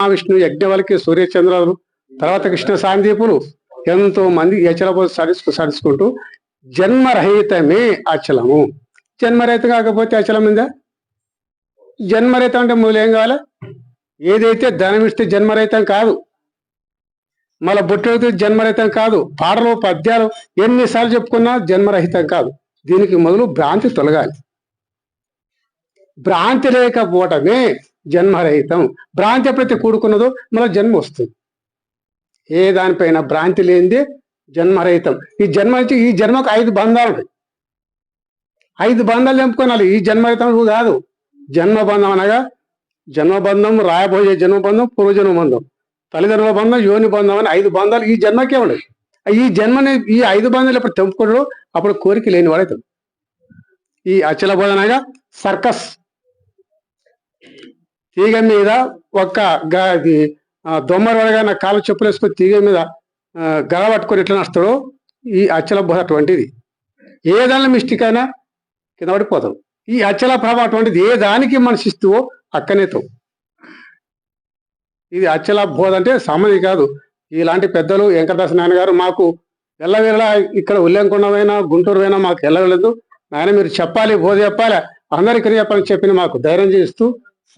మహావిష్ణు యజ్ఞవల్కి సూర్యచంద్రులు తర్వాత కృష్ణ సాందీపులు ఎంతో మంది యచలబోధ సడుచుకుంటూ జన్మరహితమే అచలము. జన్మరహితం కాకపోతే అచలం ఉందా? జన్మరహితం అంటే మూలు ఏం కావాలి? ఏదైతే ధనం ఇస్తే జన్మరహితం కాదు, మళ్ళీ బొట్టెడితే జన్మరహితం కాదు, పాటలు పద్యాలు ఎన్నిసార్లు చెప్పుకున్నా జన్మరహితం కాదు. దీనికి మొదలు భ్రాంతి తొలగాలి. భ్రాంతి లేకపోవటమే జన్మరహితం. భ్రాంతి ఎప్పుడైతే కూడుకున్నదో మళ్ళీ జన్మ వస్తుంది. ఏ దానిపైన భ్రాంతి లేనిదే జన్మరహితం. ఈ జన్మకు 5 బంధాలు ఉంటాయి. 5 బంధాలు తెంపుకోనాలి. ఈ జన్మరహితం కాదు. జన్మబంధం అనగా జన్మబంధం, రాయబోయే జన్మబంధం, పూర్వజన్మ బంధం, తల్లిదండ్రుల బంధం, యోని బంధం అని 5 బంధాలు ఈ జన్మకే ఉన్నాయి. ఈ జన్మని ఈ 5 బంధాలు ఎప్పుడు తెంపుకోవడం అప్పుడు కోరిక లేని వాడైతాడు. ఈ అచల బోధనగా సర్కస్ తీగ మీద ఒక్క దొమ్మరి వాడగా నా కాళ్ళు చెప్పులు వేసుకొని తీగ మీద గల పట్టుకొని ఎట్లా నడుస్తాడో ఈ అచల బోధ అటువంటిది. ఏ దానిలో మిస్టేక్ అయినా కింద పడిపోతాం. ఈ అచల ప్రభావం అటువంటిది. ఏ దానికి మనసిస్తువో అక్కనేతో. ఇది అచల బోధ అంటే సామాన్యం కాదు. ఇలాంటి పెద్దలు వెంకటదాస నాయన గారు మాకు ఎల్లవేళ ఇక్కడ ఉల్లంకొండమైనా గుంటూరు అయినా మాకు వెళ్ళలేదు. నాయన మీరు చెప్పాలి, బోధ చెప్పాలి, అందరికీ చెప్పాలని చెప్పిన మాకు ధైర్యం చేస్తూ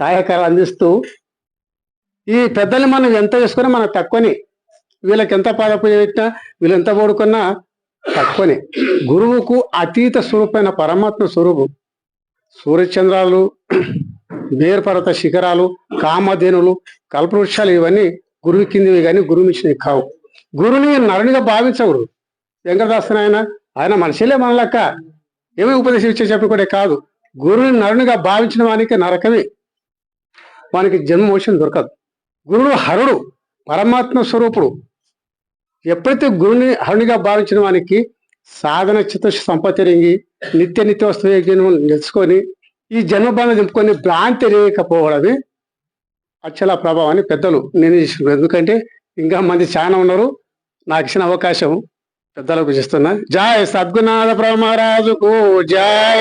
సహాయకారాలు అందిస్తూ ఈ పెద్దల్ని మనం ఎంత చేసుకున్నా మనకు తక్కువని. వీళ్ళకి ఎంత పాదపూజ పెట్టినా వీళ్ళు ఎంత పోడుకున్నా తక్కువని. గురువుకు అతీత స్వరూపమైన పరమాత్మ స్వరూపం. సూర్యచంద్రాలు, మేరుపర్వత శిఖరాలు, కామధేనులు, కల్పవృక్షాలు ఇవన్నీ గురువు కిందివి కానీ గురువు మించినవి కావు. గురువుని నరునిగా భావించకూడదు. వెంకటదాసన ఆయన మనిషిలే మన లెక్క. ఏమీ ఉపదేశం ఇచ్చే చెప్పి కూడా కాదు. గురువుని నరునిగా భావించిన వానికి నరకమే, వానికి జన్మమోక్షం దొరకదు. గురుడు హరుడు, పరమాత్మ స్వరూపుడు. ఎప్పుడైతే గురుని హరునిగా భావించిన వానికి సాధన చతుష్ సంపత్తిరింగి నిత్య వస్తువు నిలుచుకొని ఈ జన్మబంధం దింపుకొని భ్రాంతి లేకపోవడమే అచల ప్రభావాన్ని పెద్దలు నిర్ణయించారు. ఎందుకంటే ఇంకా మంది చాలా ఉన్నారు. నాకు ఇచ్చిన అవకాశం పెద్దలకు ఇస్తున్నా. జై సద్గురునాథ ప్రభు మహారాజుకు జై.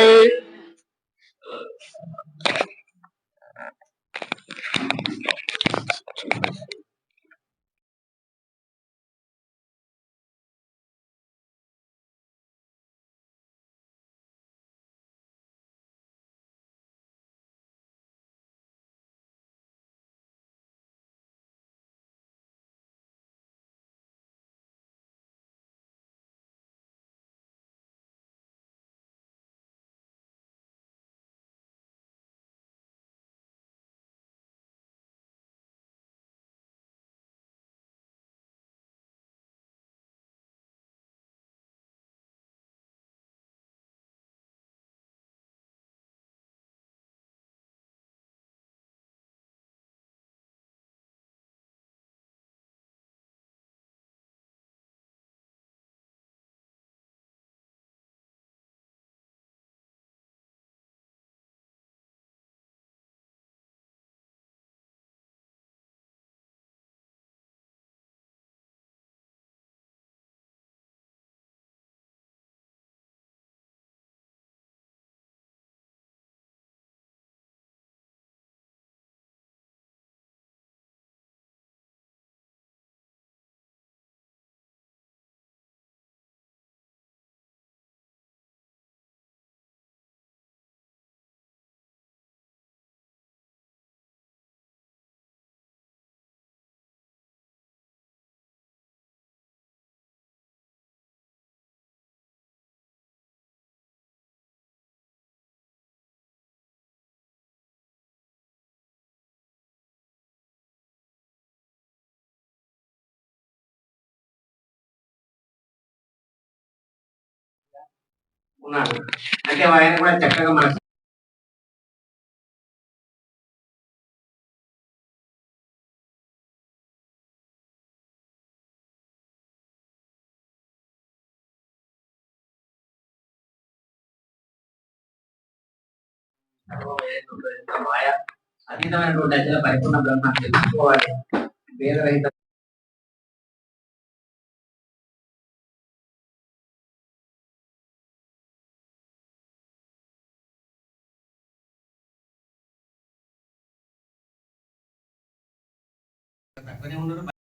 ఉన్నాడు అంటే ఆయన కూడా చక్కగా మన మాయ అతీతమైనటువంటి అచల పరిపూర్ణ బ్రహ్మ తెలుసుకోవాలి. వేదరహిత తక్కువనే ఉన్నారు.